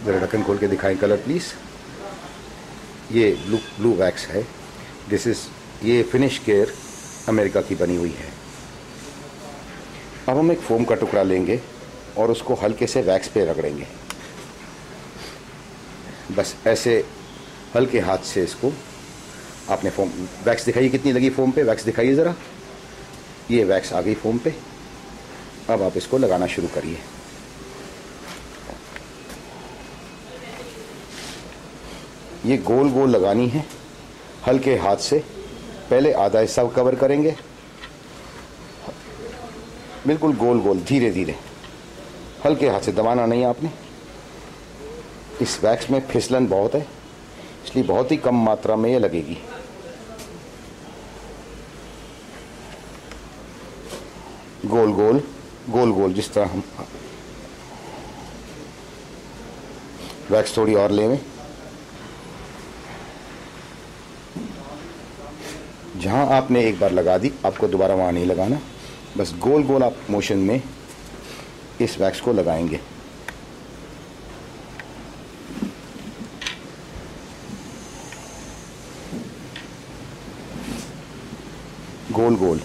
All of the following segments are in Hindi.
ज़रा ढक्कन खोल के दिखाएं कलर प्लीज़। ये ब्लू वैक्स है। ये फिनिश केयर अमेरिका की बनी हुई है। अब हम एक फोम का टुकड़ा लेंगे और उसको हल्के से वैक्स पे रगड़ेंगे। बस ऐसे हल्के हाथ से इसको आपने फोम वैक्स दिखाइए कितनी लगी फोम पे, वैक्स दिखाइए ज़रा। ये वैक्स आ गई फोम पे। अब आप इसको लगाना शुरू करिए। ये गोल गोल लगानी है हल्के हाथ से। पहले आधा हिस्सा कवर करेंगे, बिल्कुल गोल गोल, धीरे धीरे, हल्के हाथ से, दबाना नहीं आपने। इस वैक्स में फिसलन बहुत है, इसलिए बहुत ही कम मात्रा में ये लगेगी। गोल गोल गोल गोल, जिस तरह हम वैक्स थोड़ी और लें। जहां आपने एक बार लगा दी आपको दोबारा वहां नहीं लगाना, बस गोल गोल आप मोशन में इस वैक्स को लगाएंगे। गोल गोल।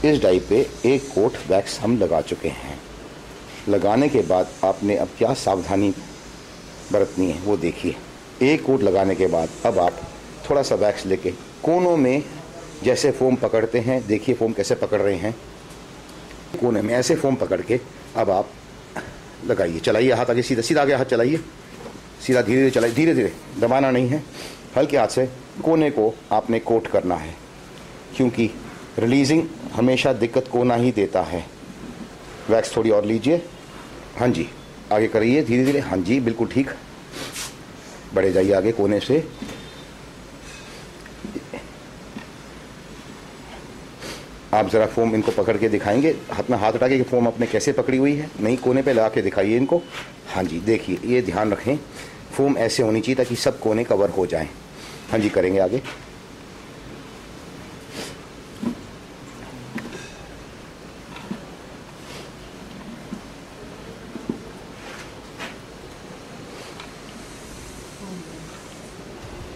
इस डाई पे एक कोट वैक्स हम लगा चुके हैं। लगाने के बाद आपने अब क्या सावधानी बरतनी है वो देखिए। एक कोट लगाने के बाद अब आप थोड़ा सा वैक्स लेके कोनों में जैसे फोम पकड़ते हैं, देखिए फोम कैसे पकड़ रहे हैं, कोने में ऐसे फोम पकड़ के अब आप लगाइए। चलाइए हाथ आगे, सीधा सीधा आगे हाथ चलाइए, सीधा धीरे धीरे चलाइए, धीरे धीरे, दबाना नहीं है। हल्के हाथ से कोने को आपने कोट करना है, क्योंकि रिलीजिंग हमेशा दिक्कत कोना ही देता है। वैक्स थोड़ी और लीजिए। हाँ जी, आगे करिए धीरे धीरे। हाँ जी, बिल्कुल ठीक। बढ़े जाइए आगे कोने से। आप ज़रा फोम इनको पकड़ के दिखाएंगे, हाथ में हाथ उठा के फोम अपने कैसे पकड़ी हुई है, नहीं कोने पे लगा के दिखाइए इनको। हाँ जी, देखिए, ये ध्यान रखें फोम ऐसे होनी चाहिए ताकि सब कोने कवर हो जाएं। हाँ जी, करेंगे आगे।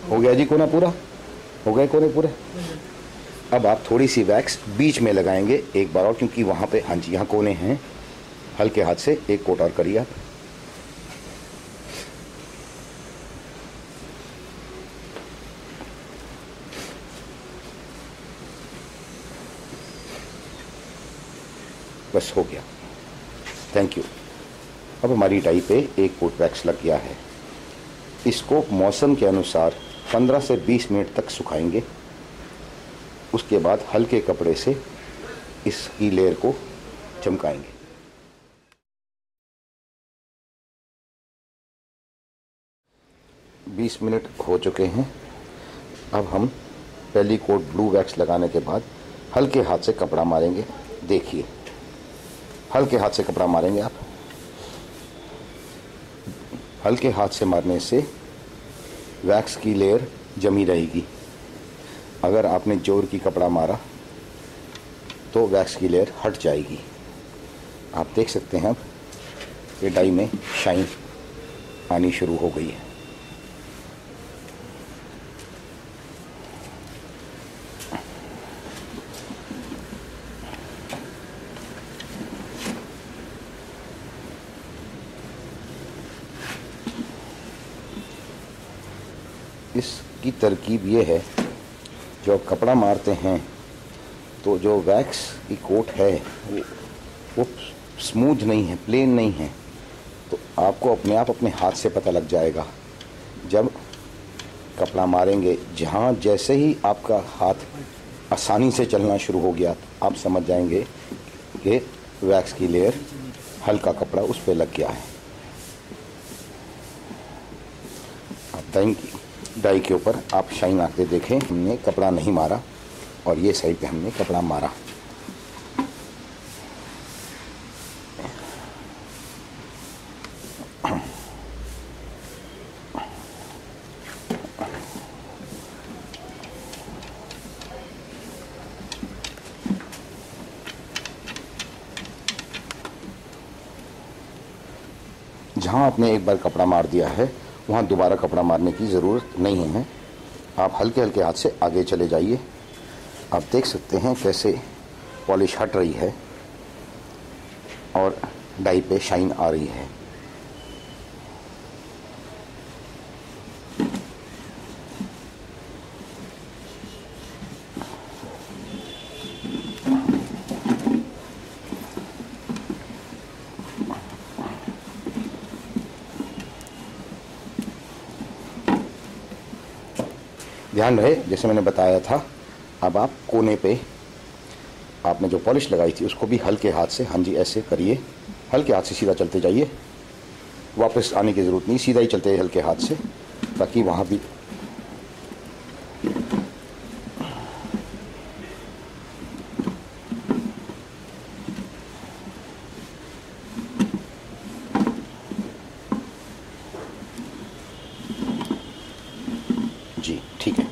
हो गया जी कोना पूरा, हो गए कोने पूरे। अब आप थोड़ी सी वैक्स बीच में लगाएंगे एक बार और, क्योंकि वहां पे, हाँ जी, यहाँ कोने हैं। हल्के हाथ से एक कोट और करिए आप। बस हो गया, थैंक यू। अब हमारी डाई पे एक कोट वैक्स लग गया है। इसको मौसम के अनुसार 15 से 20 मिनट तक सुखाएंगे। उसके बाद हल्के कपड़े से इसकी लेयर को चमकाएंगे। 20 मिनट हो चुके हैं। अब हम पहली कोट ब्लू वैक्स लगाने के बाद हल्के हाथ से कपड़ा मारेंगे। देखिए, हल्के हाथ से कपड़ा मारेंगे आप। हल्के हाथ से मारने से वैक्स की लेयर जमी रहेगी। अगर आपने जोर की कपड़ा मारा तो वैक्स की लेयर हट जाएगी। आप देख सकते हैं अब ये डाई में शाइन आनी शुरू हो गई है। इसकी तरकीब ये है, जो कपड़ा मारते हैं तो जो वैक्स की कोट है वो स्मूथ नहीं है, प्लेन नहीं है, तो आपको अपने आप अपने हाथ से पता लग जाएगा। जब कपड़ा मारेंगे, जहाँ जैसे ही आपका हाथ आसानी से चलना शुरू हो गया, आप समझ जाएंगे कि वैक्स की लेयर, हल्का कपड़ा उस पर लग गया है। आप डाई के ऊपर आप शाइन आते देखें। हमने कपड़ा नहीं मारा और ये साइड पे हमने कपड़ा मारा। जहाँ आपने एक बार कपड़ा मार दिया है वहाँ दोबारा कपड़ा मारने की ज़रूरत नहीं है। आप हल्के हल्के हाथ से आगे चले जाइए। आप देख सकते हैं कैसे पॉलिश हट रही है और डाई पे शाइन आ रही है। ध्यान रहे, जैसे मैंने बताया था, अब आप कोने पे आपने जो पॉलिश लगाई थी उसको भी हल्के हाथ से, हाँ जी ऐसे करिए, हल्के हाथ से सीधा चलते जाइए। वापस आने की ज़रूरत नहीं, सीधा ही चलते हल्के हाथ से, ताकि वहाँ भी जी ठीक है।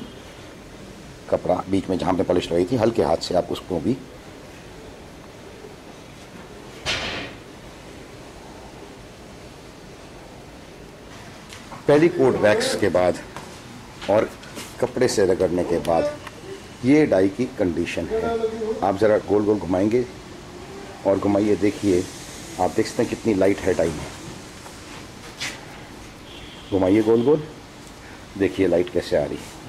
कपड़ा बीच में जहाँ पे पॉलिश लगाई थी हल्के हाथ से आप उसको भी पहली कोट वैक्स के बाद और कपड़े से रगड़ने के बाद ये डाई की कंडीशन है। आप ज़रा गोल गोल घुमाएंगे और घुमाइए, देखिए आप देख सकते हैं कितनी लाइट है डाई में। घुमाइए गोल गोल, देखिए लाइट कैसे आ रही है।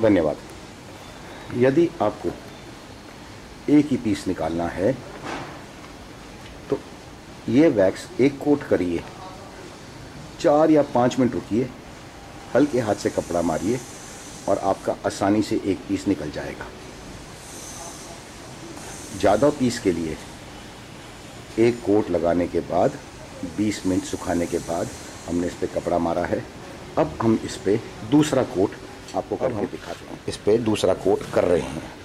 धन्यवाद। यदि आपको एक ही पीस निकालना है तो ये वैक्स एक कोट करिए, 4 या 5 मिनट रुकिए, हल्के हाथ से कपड़ा मारिए और आपका आसानी से एक पीस निकल जाएगा। ज़्यादा पीस के लिए एक कोट लगाने के बाद 20 मिनट सुखाने के बाद हमने इस पर कपड़ा मारा है। अब हम इस पर दूसरा कोट आपको करके दिखाते हैं। इस पर दूसरा कोट कर रहे हैं।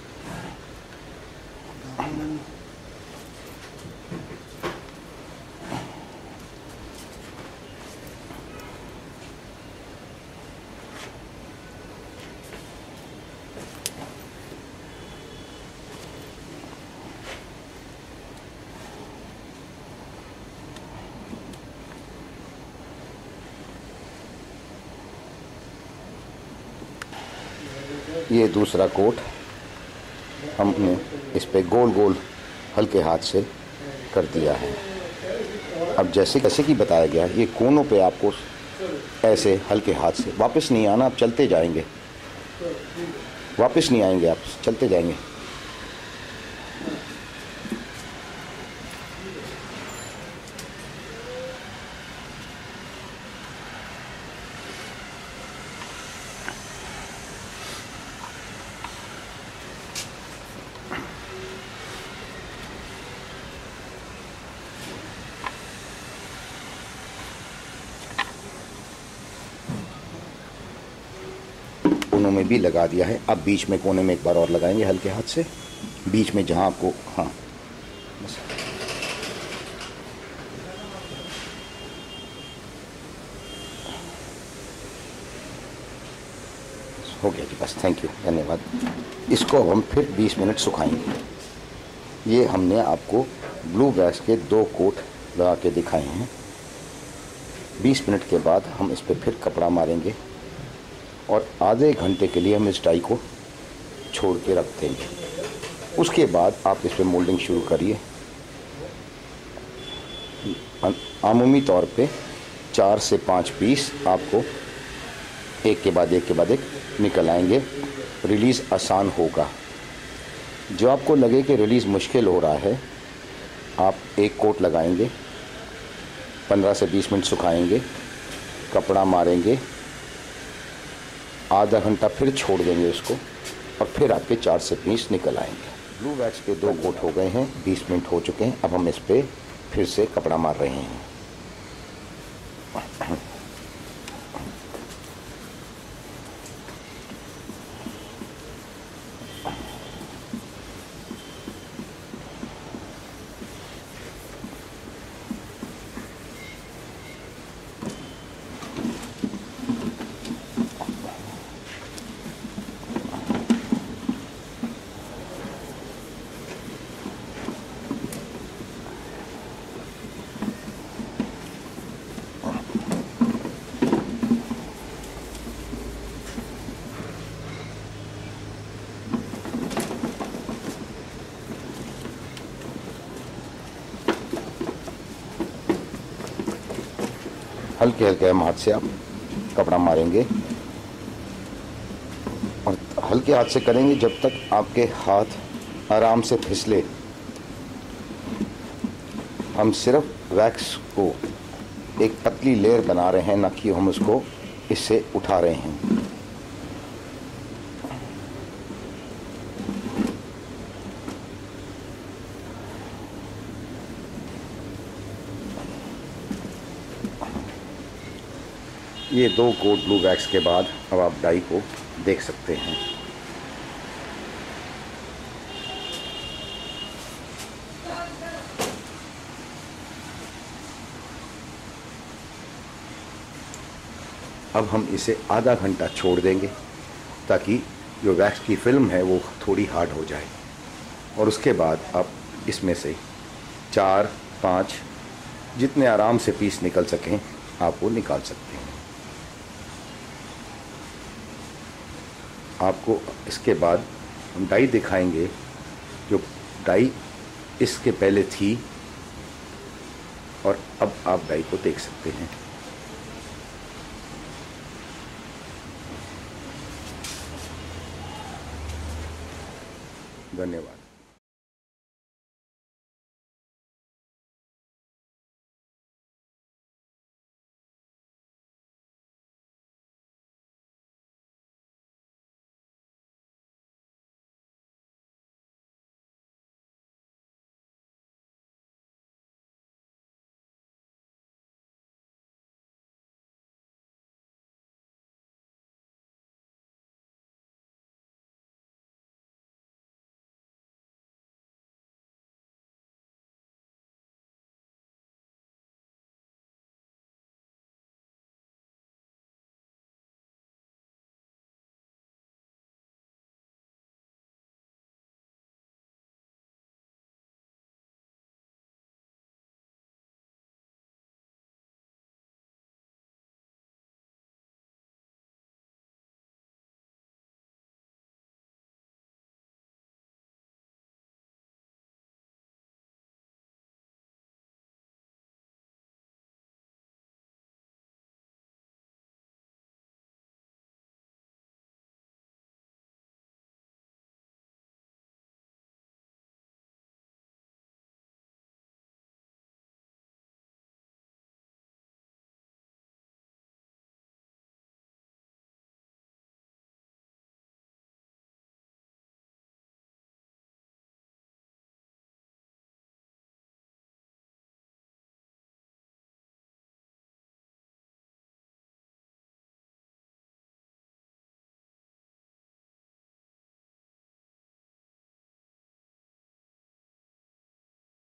ये दूसरा कोट हमने इस पे गोल गोल हल्के हाथ से कर दिया है। अब जैसे कि बताया गया, ये कोनों पे आपको ऐसे हल्के हाथ से, वापस नहीं आना, आप चलते जाएंगे, वापस नहीं आएंगे, आप चलते जाएंगे। कोनों में भी लगा दिया है। अब बीच में कोने में एक बार और लगाएंगे हल्के हाथ से, बीच में जहां आपको, हाँ बस हो गया जी, बस थैंक यू, धन्यवाद। इसको हम फिर 20 मिनट सुखाएंगे। ये हमने आपको ब्लू वैक्स के 2 कोट लगा के दिखाए हैं। 20 मिनट के बाद हम इस पर फिर कपड़ा मारेंगे और आधे घंटे के लिए हम इस डाई को छोड़ के रख देंगे। उसके बाद आप इस पर मोल्डिंग शुरू करिए। आमूमी तौर पे 4 से 5 पीस आपको एक के बाद एक निकल आएंगे। रिलीज़ आसान होगा। जो आपको लगे कि रिलीज़ मुश्किल हो रहा है, आप एक कोट लगाएंगे, 15 से 20 मिनट सुखाएंगे, कपड़ा मारेंगे, आधा घंटा फिर छोड़ देंगे उसको और फिर आपके 4 से 5 निकल आएंगे। ब्लू वैक्स के 2 कोट हो गए हैं, 20 मिनट हो चुके हैं। अब हम इस पर फिर से कपड़ा मार रहे हैं। हल्के हल्के हाथ से आप कपड़ा मारेंगे और हल्के हाथ से करेंगे जब तक आपके हाथ आराम से फिसले। हम सिर्फ वैक्स को एक पतली लेयर बना रहे हैं, ना कि हम उसको इससे उठा रहे हैं। ये 2 कोट ब्लू वैक्स के बाद अब आप डाई को देख सकते हैं। अब हम इसे आधा घंटा छोड़ देंगे ताकि जो वैक्स की फिल्म है वो थोड़ी हार्ड हो जाए, और उसके बाद आप इसमें से 4-5 जितने आराम से पीस निकल सकें आप वो निकाल सकते हैं। आपको इसके बाद हम डाई दिखाएंगे, जो डाई इसके पहले थी, और अब आप डाई को देख सकते हैं। धन्यवाद।